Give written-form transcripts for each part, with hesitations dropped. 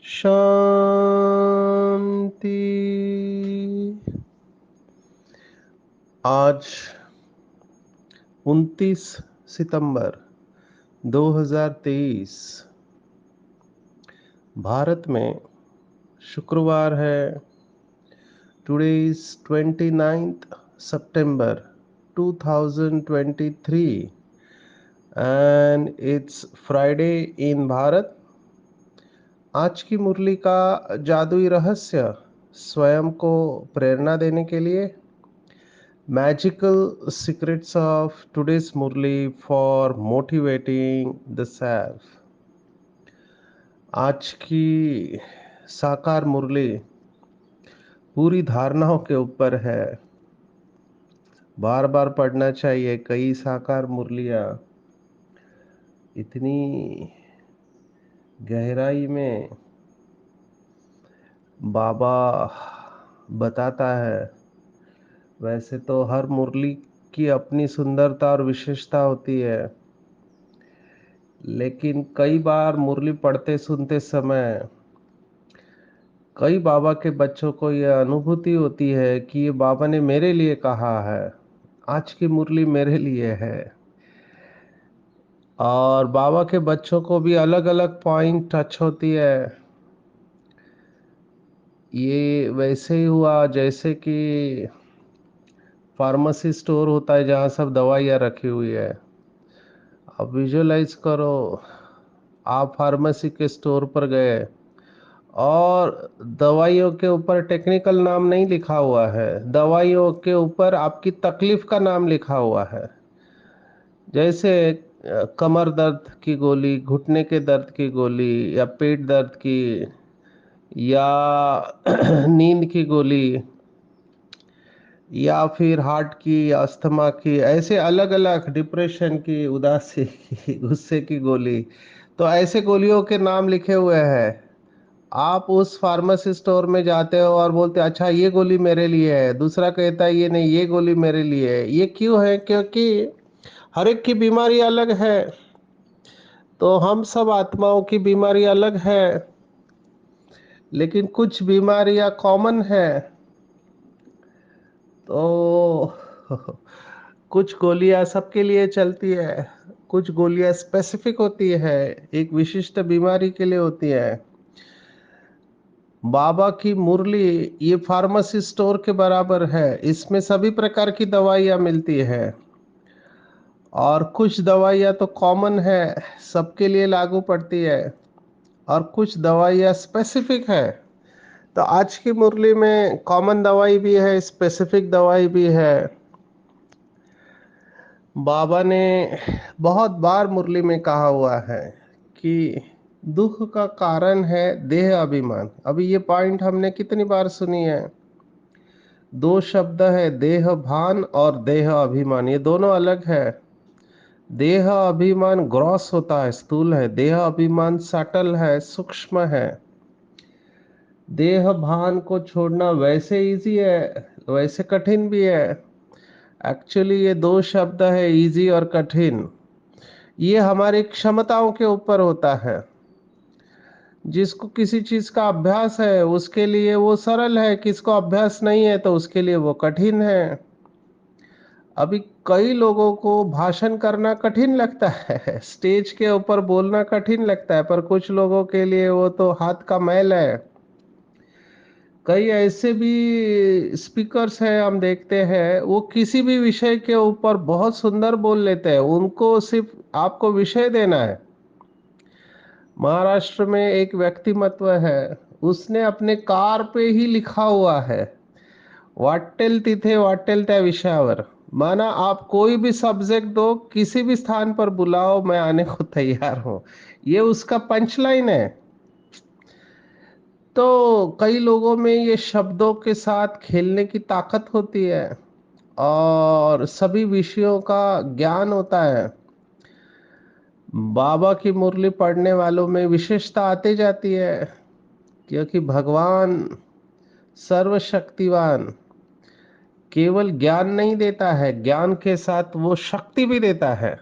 शांति। आज 29 सितंबर 2023 भारत में शुक्रवार है। Today is 29th September 2023 and it's Friday in Bharat. आज की मुरली का जादुई रहस्य स्वयं को प्रेरणा देने के लिए magical secrets of today's Murli for motivating the self. आज की साकार मुरली पूरी धारणाओं के ऊपर है। बार बार पढ़ना चाहिए। कई साकार मुरलियाँ इतनी गहराई में बाबा बताता है। वैसे तो हर मुरली की अपनी सुंदरता और विशेषता होती है, लेकिन कई बार मुरली पढ़ते सुनते समय कई बाबा के बच्चों को यह अनुभूति होती है कि ये बाबा ने मेरे लिए कहा है, आज की मुरली मेरे लिए है। और बाबा के बच्चों को भी अलग अलग पॉइंट टच होती है। ये वैसे ही हुआ जैसे कि फार्मेसी स्टोर होता है जहाँ सब दवाइयाँ रखी हुई है। अब विजुअलाइज करो, आप फार्मेसी के स्टोर पर गए और दवाइयों के ऊपर टेक्निकल नाम नहीं लिखा हुआ है, दवाइयों के ऊपर आपकी तकलीफ का नाम लिखा हुआ है। जैसे कमर दर्द की गोली, घुटने के दर्द की गोली, या पेट दर्द की, या नींद की गोली, या फिर हार्ट की, अस्थमा की, ऐसे अलग अलग, डिप्रेशन की, उदासी की, गुस्से की गोली। तो ऐसे गोलियों के नाम लिखे हुए हैं। आप उस फार्मेसी स्टोर में जाते हो और बोलते अच्छा ये गोली मेरे लिए है, दूसरा कहता है ये नहीं, ये गोली मेरे लिए है। ये क्यों है? क्योंकि हर एक की बीमारी अलग है। तो हम सब आत्माओं की बीमारी अलग है, लेकिन कुछ बीमारियां कॉमन है। तो कुछ गोलियां सबके लिए चलती है, कुछ गोलियां स्पेसिफिक होती है, एक विशिष्ट बीमारी के लिए होती है। बाबा की मुरली ये फार्मेसी स्टोर के बराबर है। इसमें सभी प्रकार की दवाइयाँ मिलती है, और कुछ दवाइयाँ तो कॉमन है, सबके लिए लागू पड़ती है, और कुछ दवाइयाँ स्पेसिफिक है। तो आज की मुरली में कॉमन दवाई भी है, स्पेसिफिक दवाई भी है। बाबा ने बहुत बार मुरली में कहा हुआ है कि दुख का कारण है देह अभिमान। अभी ये पॉइंट हमने कितनी बार सुनी है। दो शब्द है, देह भान और देह अभिमान, ये दोनों अलग है। देह अभिमान ग्रॉस होता है, स्थूल है। देह अभिमान सटल है, सूक्ष्म है। देह भान को छोड़ना वैसे इजी है, वैसे कठिन भी है। एक्चुअली ये दो शब्द है, इजी और कठिन। ये हमारी क्षमताओं के ऊपर होता है। जिसको किसी चीज का अभ्यास है उसके लिए वो सरल है, किसको अभ्यास नहीं है तो उसके लिए वो कठिन है। अभी कई लोगों को भाषण करना कठिन लगता है, स्टेज के ऊपर बोलना कठिन लगता है, पर कुछ लोगों के लिए वो तो हाथ का मैल है। कई ऐसे भी स्पीकर्स हैं, हम देखते हैं, वो किसी भी विषय के ऊपर बहुत सुंदर बोल लेते हैं। उनको सिर्फ आपको विषय देना है। महाराष्ट्र में एक व्यक्तिमत्व है, उसने अपने कार पे ही लिखा हुआ है, वाटेल तिथे वाटेल त्या विषयावर। माना आप कोई भी सब्जेक्ट दो, किसी भी स्थान पर बुलाओ, मैं आने को तैयार हूं। ये उसका पंचलाइन है। तो कई लोगों में ये शब्दों के साथ खेलने की ताकत होती है और सभी विषयों का ज्ञान होता है। बाबा की मुरली पढ़ने वालों में विशेषता आती जाती है, क्योंकि भगवान सर्वशक्तिवान केवल ज्ञान नहीं देता है, ज्ञान के साथ वो शक्ति भी देता है।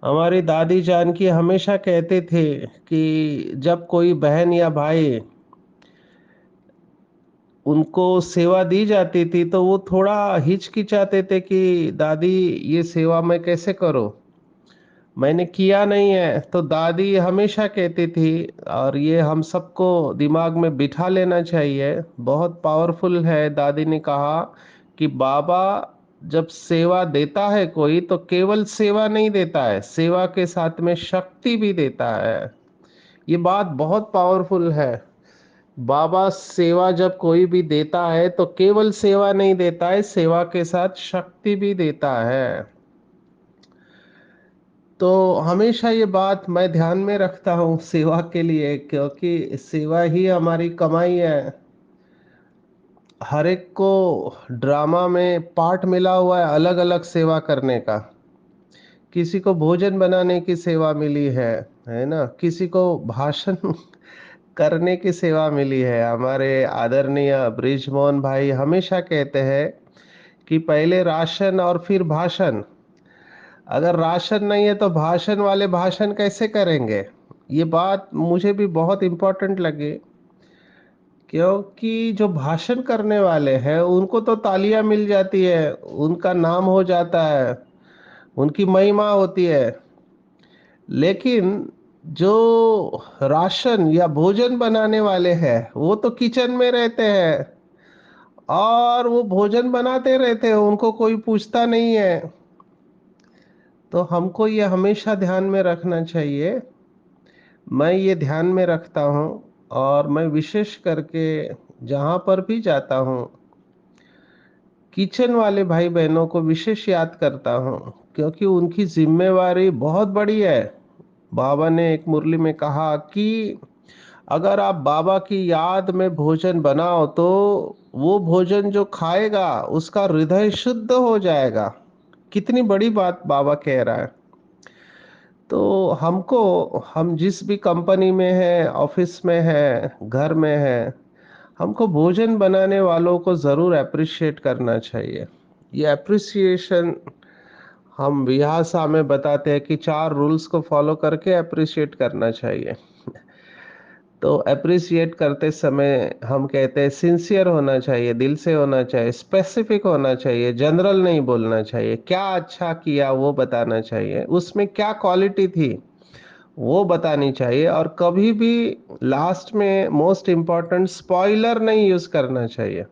हमारी दादी जानकी हमेशा कहते थे कि जब कोई बहन या भाई उनको सेवा दी जाती थी तो वो थोड़ा हिचकिचाते थे कि दादी ये सेवा मैं कैसे करूं, मैंने किया नहीं है। तो दादी हमेशा कहती थी, और ये हम सबको दिमाग में बिठा लेना चाहिए, बहुत पावरफुल है। दादी ने कहा कि बाबा जब सेवा देता है कोई तो केवल सेवा नहीं देता है, सेवा के साथ में शक्ति भी देता है। ये बात बहुत पावरफुल है। बाबा सेवा जब कोई भी देता है तो केवल सेवा नहीं देता है, सेवा के साथ शक्ति भी देता है। तो हमेशा ये बात मैं ध्यान में रखता हूँ सेवा के लिए, क्योंकि सेवा ही हमारी कमाई है। हर एक को ड्रामा में पार्ट मिला हुआ है अलग अलग सेवा करने का। किसी को भोजन बनाने की सेवा मिली है ना, किसी को भाषण करने की सेवा मिली है। हमारे आदरणीय ब्रिजमोहन भाई हमेशा कहते हैं कि पहले राशन और फिर भाषण। अगर राशन नहीं है तो भाषण वाले भाषण कैसे करेंगे। ये बात मुझे भी बहुत इम्पोर्टेंट लगी, क्योंकि जो भाषण करने वाले हैं उनको तो तालियां मिल जाती है, उनका नाम हो जाता है, उनकी महिमा होती है। लेकिन जो राशन या भोजन बनाने वाले हैं वो तो किचन में रहते हैं और वो भोजन बनाते रहते हैं, उनको कोई पूछता नहीं है। तो हमको ये हमेशा ध्यान में रखना चाहिए। मैं ये ध्यान में रखता हूँ और मैं विशेष करके जहाँ पर भी जाता हूँ किचन वाले भाई बहनों को विशेष याद करता हूँ, क्योंकि उनकी जिम्मेवारी बहुत बड़ी है। बाबा ने एक मुरली में कहा कि अगर आप बाबा की याद में भोजन बनाओ तो वो भोजन जो खाएगा उसका हृदय शुद्ध हो जाएगा। कितनी बड़ी बात बाबा कह रहा है। तो हमको, हम जिस भी कंपनी में है, ऑफिस में है, घर में है, हमको भोजन बनाने वालों को ज़रूर अप्रिशिएट करना चाहिए। ये अप्रिसिएशन हम विहासा में बताते हैं कि 4 रूल्स को फॉलो करके अप्रिशिएट करना चाहिए। तो अप्रिशिएट करते समय हम कहते हैं सिंसियर होना चाहिए, दिल से होना चाहिए, स्पेसिफिक होना चाहिए, जनरल नहीं बोलना चाहिए। क्या अच्छा किया वो बताना चाहिए, उसमें क्या क्वालिटी थी वो बतानी चाहिए। और कभी भी लास्ट में मोस्ट इम्पोर्टेंट स्पॉइलर नहीं यूज करना चाहिए।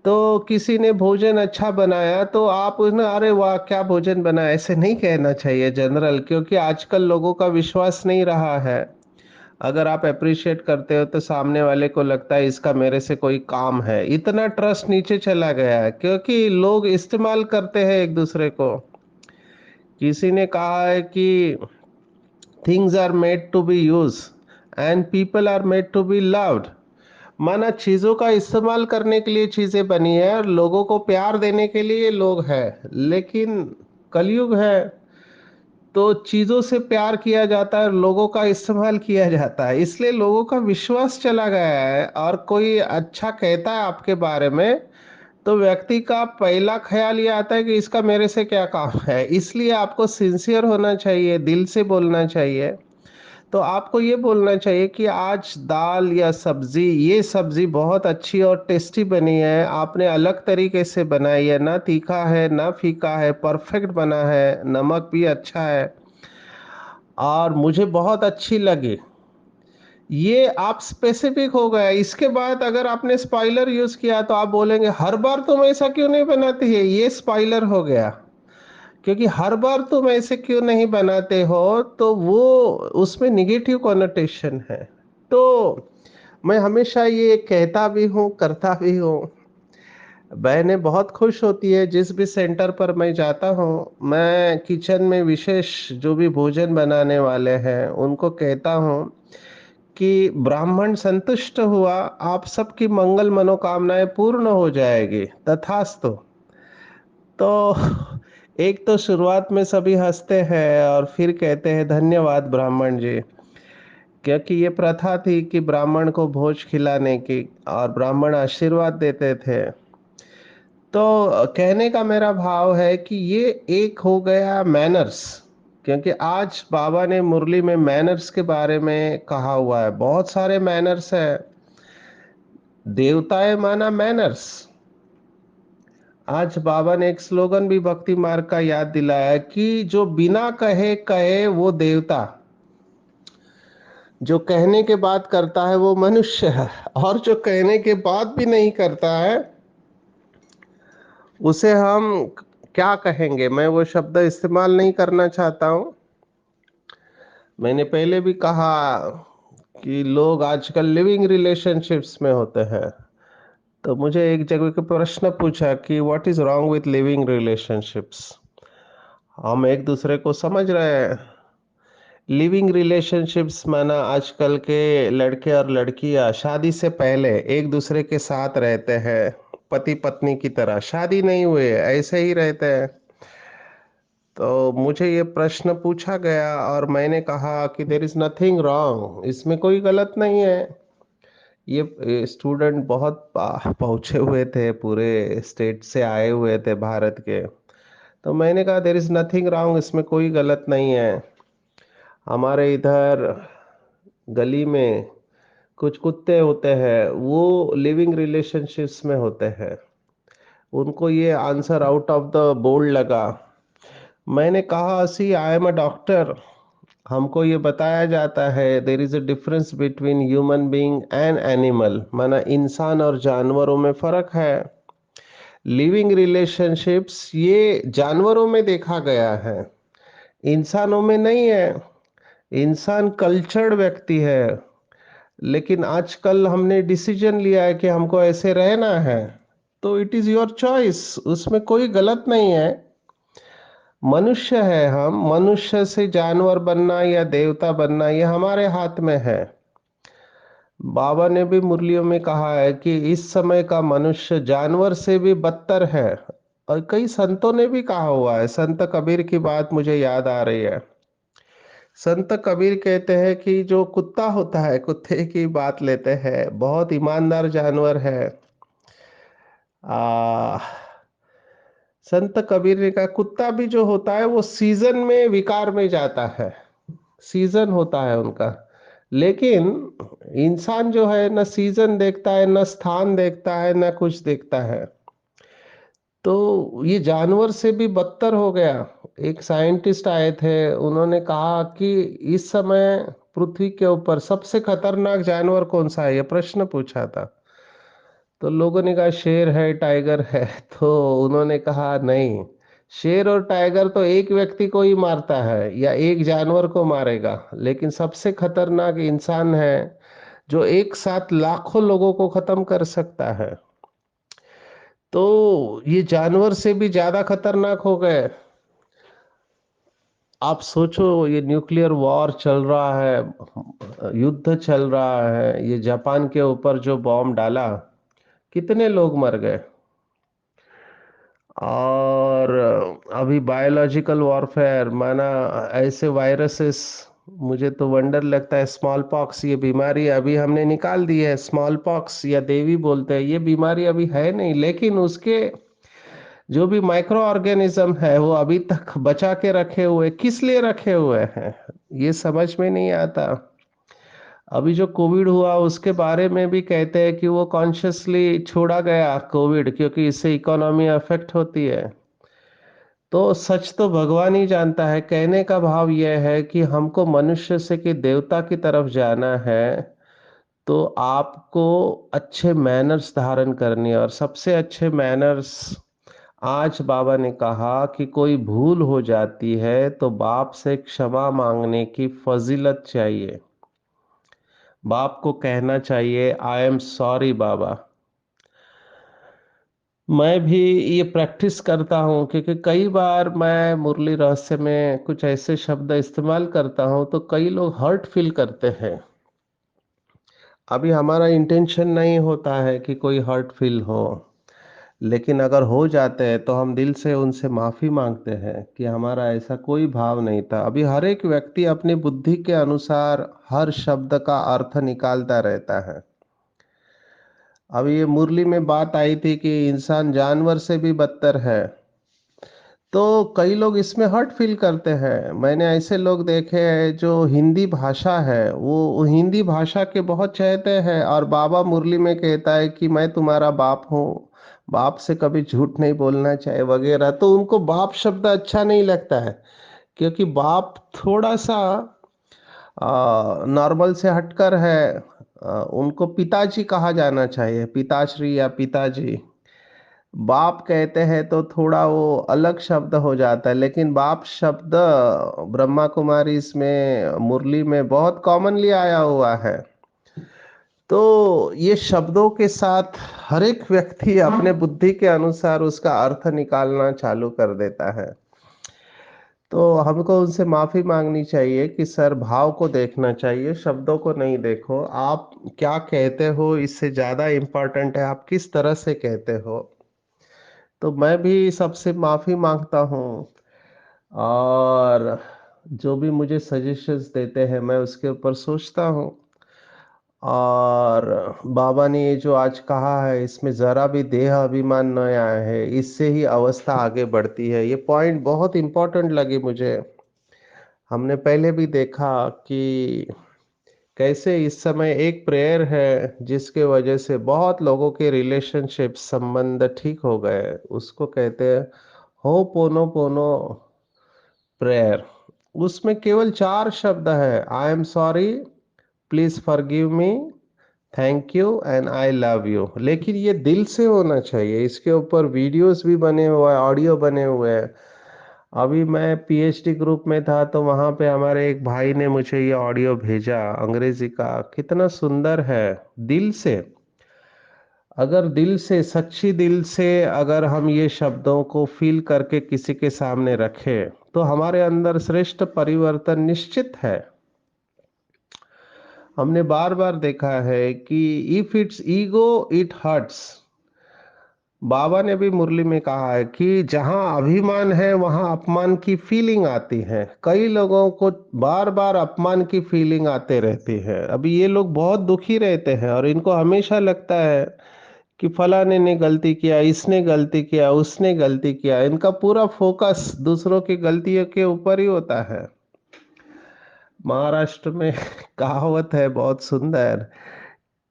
तो किसी ने भोजन अच्छा बनाया तो आप उन्हें अरे वाह क्या भोजन बनाया ऐसे नहीं कहना चाहिए जनरल, क्योंकि आजकल लोगों का विश्वास नहीं रहा है। अगर आप अप्रिशिएट करते हो तो सामने वाले को लगता है इसका मेरे से कोई काम है, इतना ट्रस्ट नीचे चला गया है क्योंकि लोग इस्तेमाल करते हैं एक दूसरे को। किसी ने कहा है कि things are made to be use and people are made to be loved. माना चीजों का इस्तेमाल करने के लिए चीजें बनी है और लोगों को प्यार देने के लिए लोग हैं। लेकिन कलयुग है तो चीजों से प्यार किया जाता है, लोगों का इस्तेमाल किया जाता है, इसलिए लोगों का विश्वास चला गया है। और कोई अच्छा कहता है आपके बारे में तो व्यक्ति का पहला ख्याल ये आता है कि इसका मेरे से क्या काम है। इसलिए आपको सिंसियर होना चाहिए, दिल से बोलना चाहिए। तो आपको ये बोलना चाहिए कि आज दाल या सब्जी, ये सब्जी बहुत अच्छी और टेस्टी बनी है, आपने अलग तरीके से बनाई है, ना तीखा है ना फीका है, परफेक्ट बना है, नमक भी अच्छा है और मुझे बहुत अच्छी लगी। ये आप स्पेसिफिक हो गए। इसके बाद अगर आपने स्पॉइलर यूज किया तो आप बोलेंगे हर बार तुम ऐसा क्यों नहीं बनाती है, ये स्पॉइलर हो गया। क्योंकि हर बार तुम ऐसे क्यों नहीं बनाते हो तो वो उसमें निगेटिव कॉनोटेशन है। तो मैं हमेशा ये कहता भी हूँ करता भी हूँ। बहनें बहुत खुश होती है जिस भी सेंटर पर मैं जाता हूँ, मैं किचन में विशेष जो भी भोजन बनाने वाले हैं उनको कहता हूँ कि ब्राह्मण संतुष्ट हुआ, आप सबकी मंगल मनोकामनाएं पूर्ण हो जाएगी, तथास्तु। तो एक तो शुरुआत में सभी हंसते हैं और फिर कहते हैं धन्यवाद ब्राह्मण जी, क्योंकि ये प्रथा थी कि ब्राह्मण को भोज खिलाने की और ब्राह्मण आशीर्वाद देते थे। तो कहने का मेरा भाव है कि ये एक हो गया मैनर्स, क्योंकि आज बाबा ने मुरली में मैनर्स के बारे में कहा हुआ है। बहुत सारे मैनर्स है, देवताएं माना मैनर्स। आज बाबा ने एक स्लोगन भी भक्ति मार्ग का याद दिलाया कि जो बिना कहे कहे वो देवता, जो कहने के बाद करता है वो मनुष्य है, और जो कहने के बाद भी नहीं करता है उसे हम क्या कहेंगे। मैं वो शब्द इस्तेमाल नहीं करना चाहता हूं। मैंने पहले भी कहा कि लोग आजकल लिविंग रिलेशनशिप्स में होते हैं। तो मुझे एक जगह पे प्रश्न पूछा कि what is wrong with living relationships. हम एक दूसरे को समझ रहे हैं। लिविंग रिलेशनशिप्स माना आजकल के लड़के और लड़कियां शादी से पहले एक दूसरे के साथ रहते हैं, पति पत्नी की तरह, शादी नहीं हुए ऐसे ही रहते हैं। तो मुझे ये प्रश्न पूछा गया और मैंने कहा कि देर इज नथिंग रॉन्ग, इसमें कोई गलत नहीं है। ये स्टूडेंट बहुत पहुंचे हुए थे, पूरे स्टेट से आए हुए थे भारत के। तो मैंने कहा देर इज नथिंग रॉन्ग, इसमें कोई गलत नहीं है। हमारे इधर गली में कुछ कुत्ते होते हैं, वो लिविंग रिलेशनशिप्स में होते हैं। उनको ये answer out of the board लगा। मैंने कहा सी आई एम अ डॉक्टर, हमको ये बताया जाता है there is a difference between human being and animal, माना इंसान और जानवरों में फर्क है। लिविंग रिलेशनशिप्स ये जानवरों में देखा गया है, इंसानों में नहीं है। इंसान कल्चर्ड व्यक्ति है, लेकिन आजकल हमने डिसीजन लिया है कि हमको ऐसे रहना है। तो इट इज योर चॉइस, उसमें कोई गलत नहीं है। मनुष्य है हम, मनुष्य से जानवर बनना या देवता बनना ये हमारे हाथ में है। बाबा ने भी मुरलियों में कहा है कि इस समय का मनुष्य जानवर से भी बदतर है। और कई संतों ने भी कहा हुआ है, संत कबीर की बात मुझे याद आ रही है। संत कबीर कहते हैं कि जो कुत्ता होता है, कुत्ते की बात लेते हैं, बहुत ईमानदार जानवर है। आ संत कबीर ने कहा कुत्ता भी जो होता है वो सीजन में विकार में जाता है, सीजन होता है उनका। लेकिन इंसान जो है न सीजन देखता है, न स्थान देखता है, न कुछ देखता है। तो ये जानवर से भी बदतर हो गया। एक साइंटिस्ट आए थे, उन्होंने कहा कि इस समय पृथ्वी के ऊपर सबसे खतरनाक जानवर कौन सा है, ये प्रश्न पूछा था। तो लोगों ने कहा शेर है, टाइगर है। तो उन्होंने कहा नहीं, शेर और टाइगर तो एक व्यक्ति को ही मारता है या एक जानवर को मारेगा, लेकिन सबसे खतरनाक इंसान है जो एक साथ लाखों लोगों को खत्म कर सकता है। तो ये जानवर से भी ज्यादा खतरनाक हो गए। आप सोचो, ये न्यूक्लियर वॉर चल रहा है, युद्ध चल रहा है, ये जापान के ऊपर जो बॉम्ब डाला, कितने लोग मर गए। और अभी बायोलॉजिकल वॉरफेयर माना ऐसे वायरसेस, मुझे तो वंडर लगता है स्मॉल पॉक्स ये बीमारी अभी हमने निकाल दी है। स्मॉल पॉक्स या देवी बोलते हैं, ये बीमारी अभी है नहीं, लेकिन उसके जो भी माइक्रो ऑर्गेनिज्म है वो अभी तक बचा के रखे हुए, किस लिए रखे हुए हैं ये समझ में नहीं आता। अभी जो कोविड हुआ उसके बारे में भी कहते हैं कि वो कॉन्शियसली छोड़ा गया कोविड, क्योंकि इससे इकोनॉमी अफेक्ट होती है। तो सच तो भगवान ही जानता है। कहने का भाव यह है कि हमको मनुष्य से कि देवता की तरफ जाना है, तो आपको अच्छे मैनर्स धारण करनी है। और सबसे अच्छे मैनर्स, आज बाबा ने कहा कि कोई भूल हो जाती है तो बाप से क्षमा मांगने की फजीलत चाहिए। बाप को कहना चाहिए आई एम सॉरी बाबा। मैं भी ये प्रैक्टिस करता हूँ, क्योंकि कई बार मैं मुरली रहस्य में कुछ ऐसे शब्द इस्तेमाल करता हूँ तो कई लोग हर्ट फील करते हैं। अभी हमारा इंटेंशन नहीं होता है कि कोई हर्ट फील हो, लेकिन अगर हो जाते हैं तो हम दिल से उनसे माफ़ी मांगते हैं कि हमारा ऐसा कोई भाव नहीं था। अभी हर एक व्यक्ति अपनी बुद्धि के अनुसार हर शब्द का अर्थ निकालता रहता है। अभी ये मुरली में बात आई थी कि इंसान जानवर से भी बदतर है, तो कई लोग इसमें हर्ट फील करते हैं। मैंने ऐसे लोग देखे हैं जो हिंदी भाषा है, वो हिंदी भाषा के बहुत चहेते हैं, और बाबा मुरली में कहता है कि मैं तुम्हारा बाप हूँ, बाप से कभी झूठ नहीं बोलना चाहिए वगैरह। तो उनको बाप शब्द अच्छा नहीं लगता है, क्योंकि बाप थोड़ा सा नॉर्मल से हटकर है। उनको पिताजी कहा जाना चाहिए, पिताश्री या पिताजी। बाप कहते हैं तो थोड़ा वो अलग शब्द हो जाता है, लेकिन बाप शब्द ब्रह्मा कुमारी इसमें मुरली में बहुत कॉमनली आया हुआ है। तो ये शब्दों के साथ हर एक व्यक्ति अपने बुद्धि के अनुसार उसका अर्थ निकालना चालू कर देता है। तो हमको उनसे माफी मांगनी चाहिए कि सर, भाव को देखना चाहिए, शब्दों को नहीं देखो। आप क्या कहते हो इससे ज्यादा इम्पोर्टेंट है आप किस तरह से कहते हो। तो मैं भी सबसे माफी मांगता हूँ, और जो भी मुझे सजेशंस देते हैं मैं उसके ऊपर सोचता हूँ। और बाबा ने ये जो आज कहा है इसमें जरा भी देह अभिमान न आया है, इससे ही अवस्था आगे बढ़ती है। ये पॉइंट बहुत इंपॉर्टेंट लगी मुझे। हमने पहले भी देखा कि कैसे इस समय एक प्रेयर है जिसके वजह से बहुत लोगों के रिलेशनशिप संबंध ठीक हो गए। उसको कहते हैं हो पोनो पोनो प्रेयर। उसमें केवल 4 शब्द है, I am sorry, please forgive me, thank you and I love you. लेकिन ये दिल से होना चाहिए। इसके ऊपर वीडियोस भी बने हुए हैं, ऑडियो बने हुए हैं। अभी मैं पीएचडी ग्रुप में था तो वहां पे हमारे एक भाई ने मुझे ये ऑडियो भेजा अंग्रेजी का। कितना सुंदर है। दिल से, अगर दिल से, सच्ची दिल से अगर हम ये शब्दों को फील करके किसी के सामने रखें तो हमारे अंदर श्रेष्ठ परिवर्तन निश्चित है। हमने बार बार देखा है कि if it's ego it hurts. बाबा ने भी मुरली में कहा है कि जहां अभिमान है वहां अपमान की फीलिंग आती है। कई लोगों को बार बार अपमान की फीलिंग आते रहती है। अभी ये लोग बहुत दुखी रहते हैं और इनको हमेशा लगता है कि फलाने ने गलती किया, इसने गलती किया, उसने गलती किया। इनका पूरा फोकस दूसरों की गलतियों के ऊपर ही होता है। महाराष्ट्र में कहावत है बहुत सुंदर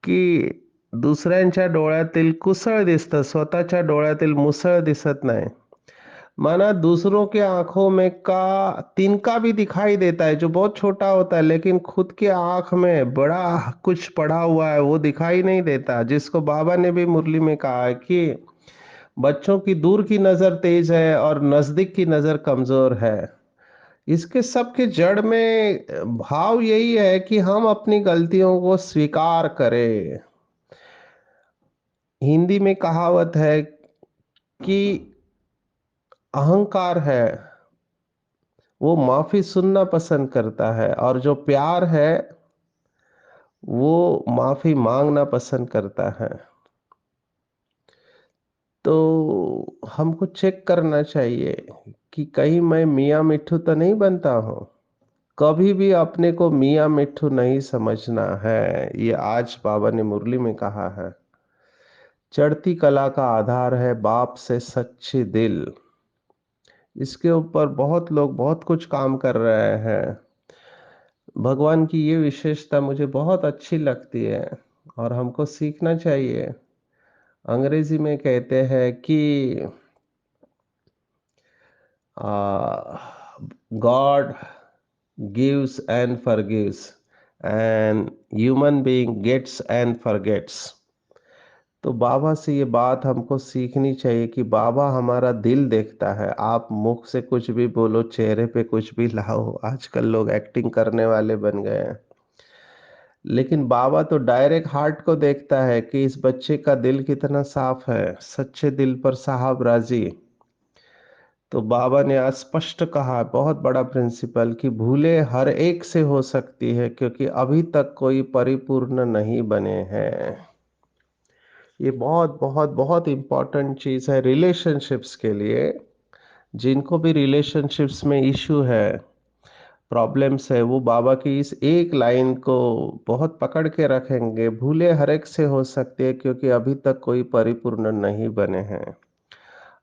की दुसऱ्यांच्या डोळ्यातील कुसळ दिसतं, स्वतःच्या डोळ्यातील मुसळ दिसत नाही। माना दूसरों के आंखों में का तिनका भी दिखाई देता है जो बहुत छोटा होता है, लेकिन खुद की आंख में बड़ा कुछ पड़ा हुआ है वो दिखाई नहीं देता। जिसको बाबा ने भी मुरली में कहा है कि बच्चों की दूर की नजर तेज है और नजदीक की नजर कमजोर है। इसके सब के जड़ में भाव यही है कि हम अपनी गलतियों को स्वीकार करें। हिंदी में कहावत है कि अहंकार है वो माफी सुनना पसंद करता है, और जो प्यार है वो माफी मांगना पसंद करता है। तो हमको चेक करना चाहिए कि कहीं मैं मियाँ मिट्ठू तो नहीं बनता हूँ। कभी भी अपने को मियाँ मिट्ठू नहीं समझना है। ये आज बाबा ने मुरली में कहा है। चढ़ती कला का आधार है बाप से सच्ची दिल। इसके ऊपर बहुत लोग बहुत कुछ काम कर रहे हैं। भगवान की ये विशेषता मुझे बहुत अच्छी लगती है और हमको सीखना चाहिए। अंग्रेजी में कहते हैं कि God gives and forgives and human being gets and forgets. तो बाबा से ये बात हमको सीखनी चाहिए कि बाबा हमारा दिल देखता है। आप मुख से कुछ भी बोलो, चेहरे पे कुछ भी लाओ, आजकल लोग एक्टिंग करने वाले बन गए हैं। लेकिन बाबा तो डायरेक्ट हार्ट को देखता है कि इस बच्चे का दिल कितना साफ है। सच्चे दिल पर साहब राजी। तो बाबा ने आज स्पष्ट कहा, बहुत बड़ा प्रिंसिपल, कि भूले हर एक से हो सकती है क्योंकि अभी तक कोई परिपूर्ण नहीं बने हैं। ये बहुत बहुत बहुत इम्पोर्टेंट चीज है रिलेशनशिप्स के लिए। जिनको भी रिलेशनशिप्स में इशू है, प्रॉब्लम्स है, वो बाबा की इस एक लाइन को बहुत पकड़ के रखेंगे, भूले हर एक से हो सकती है क्योंकि अभी तक कोई परिपूर्ण नहीं बने हैं।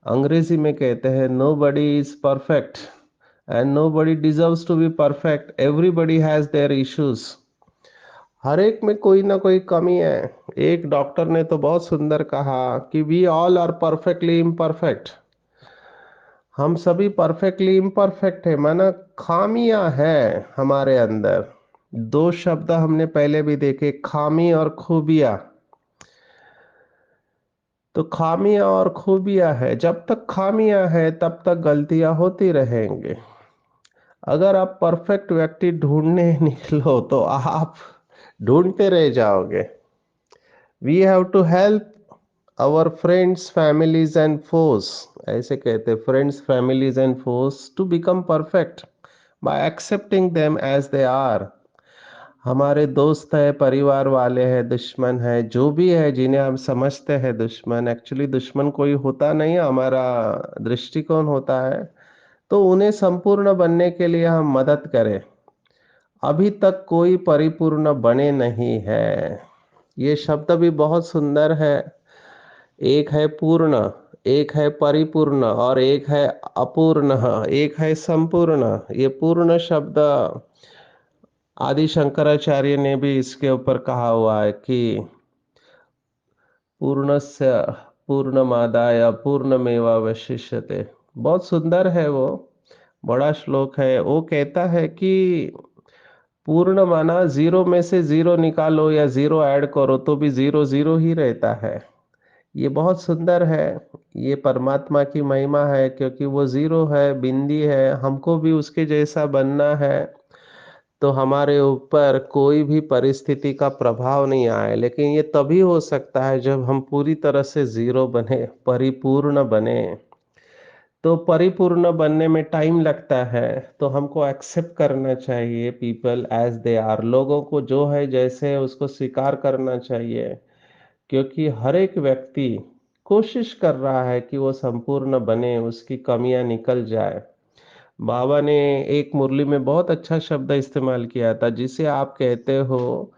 अंग्रेजी में कहते हैं, nobody is perfect and nobody deserves to be perfect, everybody has their issues. हर एक में कोई ना कोई कमी है। एक डॉक्टर ने तो बहुत सुंदर कहा कि we all are perfectly imperfect. हम सभी परफेक्टली इम्परफेक्ट है, माना खामियां हैं हमारे अंदर। दो शब्द हमने पहले भी देखे, खामी और खूबियां। तो खामियां और खूबियां है, जब तक खामियां है तब तक गलतियां होती रहेंगे। अगर आप परफेक्ट व्यक्ति ढूंढने निकलो तो आप ढूंढते रह जाओगे। We have to help our friends families and force, ऐसे कहते, friends families and force to become perfect by accepting them as they are. हमारे दोस्त है, परिवार वाले हैं, दुश्मन है, जो भी है जिन्हें हम समझते हैं दुश्मन, एक्चुअली दुश्मन कोई होता नहीं है, हमारा दृष्टिकोण होता है। तो उन्हें संपूर्ण बनने के लिए हम मदद करें। अभी तक कोई परिपूर्ण बने नहीं है। ये शब्द भी बहुत सुंदर है। एक है पूर्ण, एक है परिपूर्ण और एक है अपूर्ण, एक है संपूर्ण। ये पूर्ण शब्द आदि शंकराचार्य ने भी इसके ऊपर कहा हुआ है कि पूर्णस्य पूर्णमादाय पूर्णमेवावशिष्यते। बहुत सुंदर है वो, बड़ा श्लोक है। वो कहता है कि पूर्ण माना जीरो में से जीरो निकालो या जीरो ऐड करो तो भी जीरो जीरो ही रहता है। ये बहुत सुंदर है। ये परमात्मा की महिमा है क्योंकि वो जीरो है, बिंदी है। हमको भी उसके जैसा बनना है तो हमारे ऊपर कोई भी परिस्थिति का प्रभाव नहीं आए, लेकिन ये तभी हो सकता है जब हम पूरी तरह से जीरो बने, परिपूर्ण बने। तो परिपूर्ण बनने में टाइम लगता है, तो हमको एक्सेप्ट करना चाहिए पीपल एज दे आर, लोगों को जो है जैसे है उसको स्वीकार करना चाहिए। क्योंकि हर एक व्यक्ति कोशिश कर रहा है कि वो संपूर्ण बने, उसकी कमियां निकल जाए। बाबा ने एक मुरली में बहुत अच्छा शब्द इस्तेमाल किया था, जिसे आप कहते हो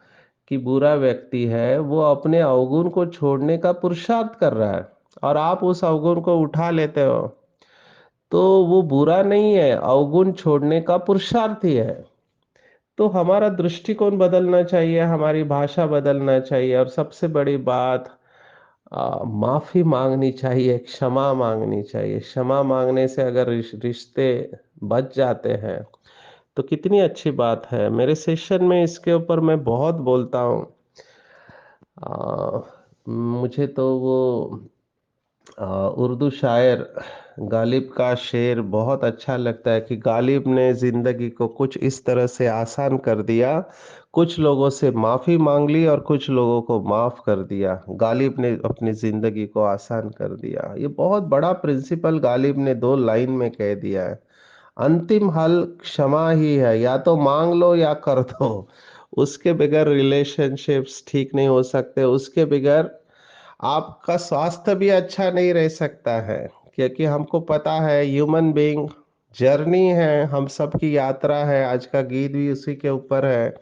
कि बुरा व्यक्ति है, वो अपने अवगुण को छोड़ने का पुरुषार्थ कर रहा है और आप उस अवगुण को उठा लेते हो। तो वो बुरा नहीं है, अवगुण छोड़ने का पुरुषार्थ ही है। तो हमारा दृष्टिकोण बदलना चाहिए, हमारी भाषा बदलना चाहिए और सबसे बड़ी बात, माफी मांगनी चाहिए, क्षमा मांगनी चाहिए। क्षमा मांगने से अगर रिश्ते बच जाते हैं तो कितनी अच्छी बात है। मेरे सेशन में इसके ऊपर मैं बहुत बोलता हूँ। मुझे तो वो उर्दू शायर गालिब का शेर बहुत अच्छा लगता है कि गालिब ने जिंदगी को कुछ इस तरह से आसान कर दिया, कुछ लोगों से माफी मांग ली और कुछ लोगों को माफ कर दिया। गालिब ने अपनी जिंदगी को आसान कर दिया। ये बहुत बड़ा प्रिंसिपल गालिब ने दो लाइन में कह दिया है। अंतिम हल क्षमा ही है, या तो मांग लो या कर दो। उसके बगैर रिलेशनशिप्स ठीक नहीं हो सकते, उसके बगैर आपका स्वास्थ्य भी अच्छा नहीं रह सकता है। क्योंकि हमको पता है ह्यूमन बीइंग जर्नी है, हम सब की यात्रा है। आज का गीत भी उसी के ऊपर है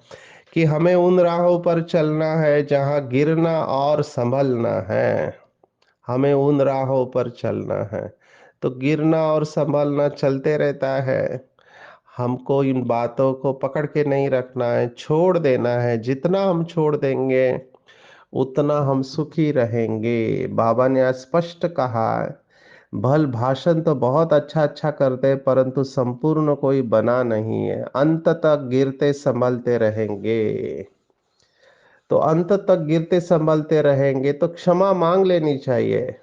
कि हमें उन राहों पर चलना है जहां गिरना और संभलना है। हमें उन राहों पर चलना है, तो गिरना और संभलना चलते रहता है। हमको इन बातों को पकड़ के नहीं रखना है, छोड़ देना है। जितना हम छोड़ देंगे उतना हम सुखी रहेंगे। बाबा ने आज स्पष्ट कहा है, भल भाषण तो बहुत अच्छा अच्छा करते हैं परंतु संपूर्ण कोई बना नहीं है, अंत तक गिरते संभलते रहेंगे। तो अंत तक गिरते संभलते रहेंगे तो क्षमा मांग लेनी चाहिए।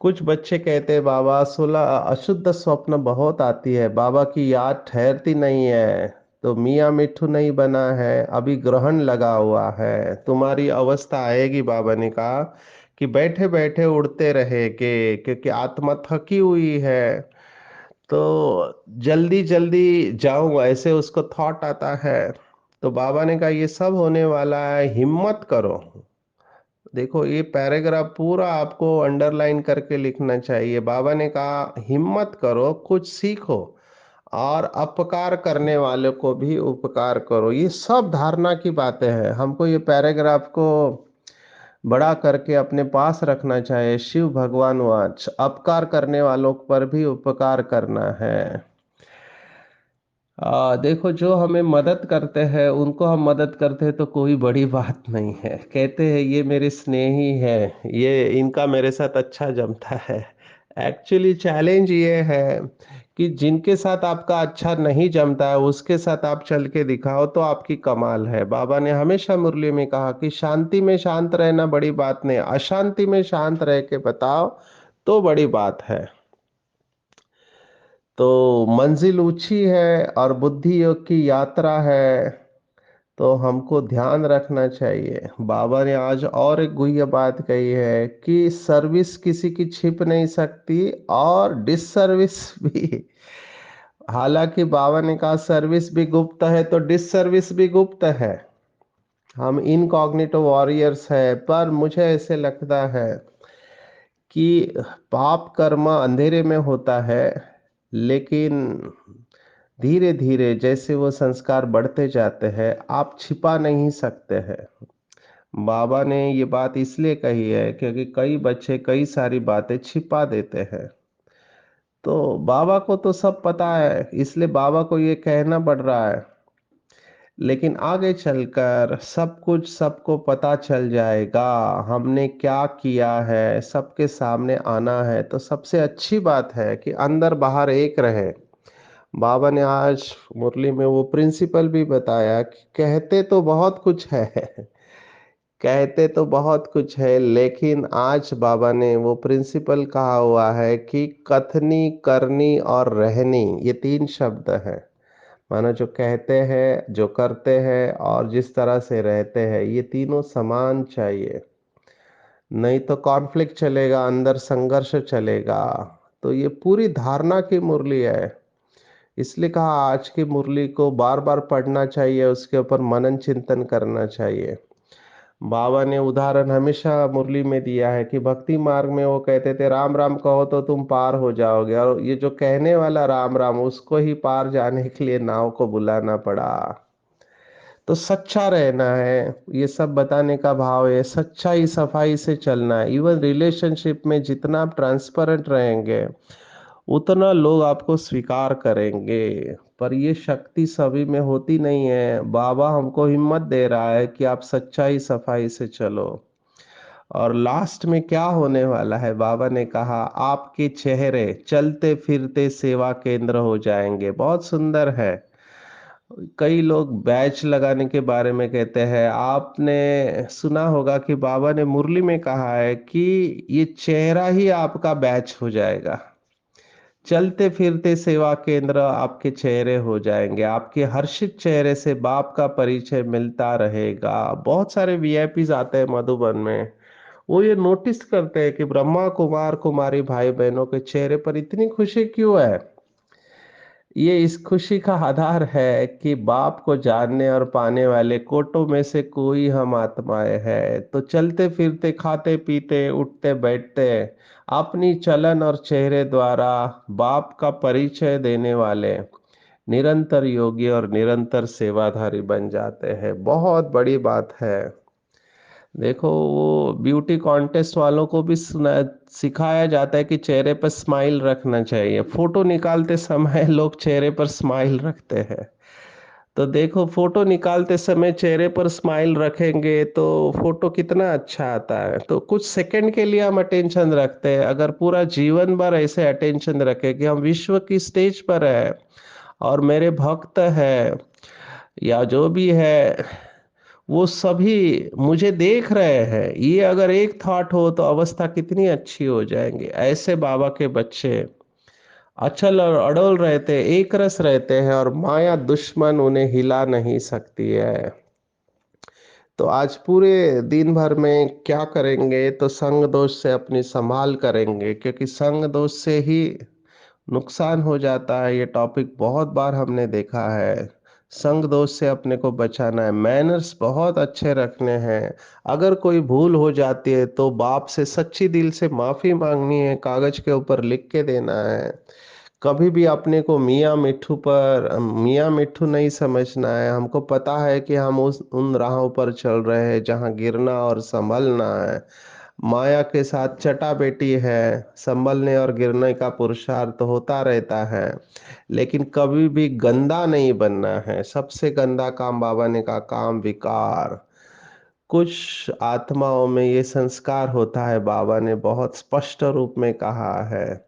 कुछ बच्चे कहते हैं, बाबा सुला अशुद्ध स्वप्न बहुत आती है, बाबा की याद ठहरती नहीं है। तो मियाँ मिट्ठू नहीं बना है, अभी ग्रहण लगा हुआ है, तुम्हारी अवस्था आएगी। बाबा ने कहा कि बैठे बैठे उड़ते रहे, कि क्योंकि आत्मा थकी हुई है, तो जल्दी जल्दी जाऊं, ऐसे उसको थॉट आता है। तो बाबा ने कहा ये सब होने वाला है, हिम्मत करो। देखो ये पैराग्राफ पूरा आपको अंडरलाइन करके लिखना चाहिए। बाबा ने कहा हिम्मत करो, कुछ सीखो, और अपकार करने वालों को भी उपकार करो। ये सब धारणा की बातें हैं। हमको ये पैराग्राफ को बड़ा करके अपने पास रखना चाहिए। शिव भगवान वाच, अपकार करने वालों पर भी उपकार करना है। देखो जो हमें मदद करते हैं उनको हम मदद करते हैं तो कोई बड़ी बात नहीं है। कहते हैं ये मेरे स्नेही है, ये इनका मेरे साथ अच्छा जमता है। एक्चुअली चैलेंज ये है कि जिनके साथ आपका अच्छा नहीं जमता है उसके साथ आप चल के दिखाओ तो आपकी कमाल है। बाबा ने हमेशा मुरली में कहा कि शांति में शांत रहना बड़ी बात नहीं, अशांति में शांत रह के बताओ तो बड़ी बात है। तो मंजिल ऊंची है और बुद्धि योग की यात्रा है, तो हमको ध्यान रखना चाहिए। बाबा ने आज और एक गुह्य बात कही है कि सर्विस किसी की छिप नहीं सकती और डिससर्विस भी। हालांकि बाबा ने कहा सर्विस भी गुप्त है तो डिससर्विस भी गुप्त है। हम इनकॉग्निटो वॉरियर्स है, पर मुझे ऐसे लगता है कि पाप कर्म अंधेरे में होता है, लेकिन धीरे धीरे जैसे वो संस्कार बढ़ते जाते हैं आप छिपा नहीं सकते हैं। बाबा ने ये बात इसलिए कही है क्योंकि कई बच्चे कई सारी बातें छिपा देते हैं। तो बाबा को तो सब पता है, इसलिए बाबा को ये कहना पड़ रहा है। लेकिन आगे चलकर सब कुछ सबको पता चल जाएगा, हमने क्या किया है सबके सामने आना है, तो सबसे अच्छी बात है कि अंदर बाहर एक रहे। बाबा ने आज मुरली में वो प्रिंसिपल भी बताया कि कहते तो बहुत कुछ है, कहते तो बहुत कुछ है, लेकिन आज बाबा ने वो प्रिंसिपल कहा हुआ है कि कथनी, करनी और रहनी, ये तीन शब्द हैं। मानो जो कहते हैं, जो करते हैं और जिस तरह से रहते हैं, ये तीनों समान चाहिए। नहीं तो कॉन्फ्लिक्ट चलेगा, अंदर संघर्ष चलेगा। तो ये पूरी धारणा की मुरली है। इसलिए कहा आज की मुरली को बार बार पढ़ना चाहिए, उसके ऊपर मनन चिंतन करना चाहिए। बाबा ने उदाहरण हमेशा मुरली में दिया है कि भक्ति मार्ग में वो कहते थे राम राम कहो तो तुम पार हो जाओगे, और ये जो कहने वाला राम राम उसको ही पार जाने के लिए नाव को बुलाना पड़ा। तो सच्चा रहना है, ये सब बताने का भाव है। सच्चाई सफाई से चलना है। इवन रिलेशनशिप में जितना आप ट्रांसपेरेंट रहेंगे उतना लोग आपको स्वीकार करेंगे। पर ये शक्ति सभी में होती नहीं है। बाबा हमको हिम्मत दे रहा है कि आप सच्चाई सफाई से चलो। और लास्ट में क्या होने वाला है, बाबा ने कहा आपके चेहरे चलते फिरते सेवा केंद्र हो जाएंगे। बहुत सुंदर है। कई लोग बैच लगाने के बारे में कहते हैं। आपने सुना होगा कि बाबा ने मुरली में कहा है कि ये चेहरा ही आपका बैच हो जाएगा। चलते फिरते सेवा केंद्र आपके चेहरे हो जाएंगे। आपके हर्षित चेहरे से बाप का परिचय मिलता रहेगा। बहुत सारे वीआईपीज आते हैं मधुबन में, वो ये नोटिस करते हैं कि ब्रह्मा कुमार कुमारी भाई बहनों के चेहरे पर इतनी खुशी क्यों है। ये इस खुशी का आधार है कि बाप को जानने और पाने वाले कोटों में से कोई हम आत्माएं हैं। तो चलते फिरते खाते पीते उठते बैठते अपनी चलन और चेहरे द्वारा बाप का परिचय देने वाले निरंतर योगी और निरंतर सेवाधारी बन जाते हैं। बहुत बड़ी बात है। देखो वो ब्यूटी कॉन्टेस्ट वालों को भी सिखाया जाता है कि चेहरे पर स्माइल रखना चाहिए। फोटो निकालते समय लोग चेहरे पर स्माइल रखते हैं। तो देखो फोटो निकालते समय चेहरे पर स्माइल रखेंगे तो फोटो कितना अच्छा आता है। तो कुछ सेकंड के लिए हम अटेंशन रखते हैं, अगर पूरा जीवन भर ऐसे अटेंशन रखे कि हम विश्व की स्टेज पर है और मेरे भक्त है या जो भी है वो सभी मुझे देख रहे हैं, ये अगर एक थॉट हो तो अवस्था कितनी अच्छी हो जाएंगी। ऐसे बाबा के बच्चे अचल और अडोल रहते, एक रस रहते हैं और माया दुश्मन उन्हें हिला नहीं सकती है। तो आज पूरे दिन भर में क्या करेंगे, तो संग दोष से अपनी संभाल करेंगे, क्योंकि संग दोष से ही नुकसान हो जाता है। ये टॉपिक बहुत बार हमने देखा है। संग दोष से अपने को बचाना है, मैनर्स बहुत अच्छे रखने हैं। अगर कोई भूल हो जाती है तो बाप से सच्ची दिल से माफी मांगनी है, कागज के ऊपर लिख के देना है। कभी भी अपने को मियाँ मिट्ठू नहीं समझना है। हमको पता है कि हम उस उन राहों पर चल रहे हैं जहाँ गिरना और संभलना है। माया के साथ चटा बेटी है, संभलने और गिरने का पुरुषार्थ होता रहता है। लेकिन कभी भी गंदा नहीं बनना है। सबसे गंदा काम बाबा ने कहा, काम विकार। कुछ आत्माओं में ये संस्कार होता है, बाबा ने बहुत स्पष्ट रूप में कहा है।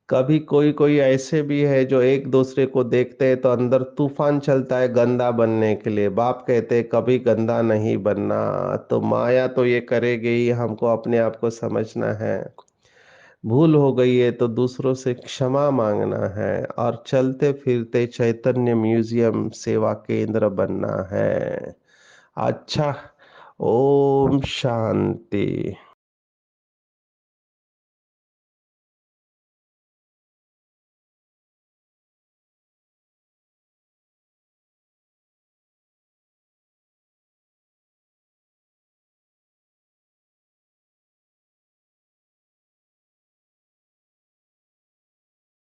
कभी कोई कोई ऐसे भी है जो एक दूसरे को देखते हैं तो अंदर तूफान चलता है गंदा बनने के लिए। बाप कहते हैं कभी गंदा नहीं बनना। तो माया तो ये करेगी ही, हमको अपने आप को समझना है। भूल हो गई है तो दूसरों से क्षमा मांगना है, और चलते फिरते चैतन्य म्यूजियम सेवा केंद्र बनना है। अच्छा, ओम शांति।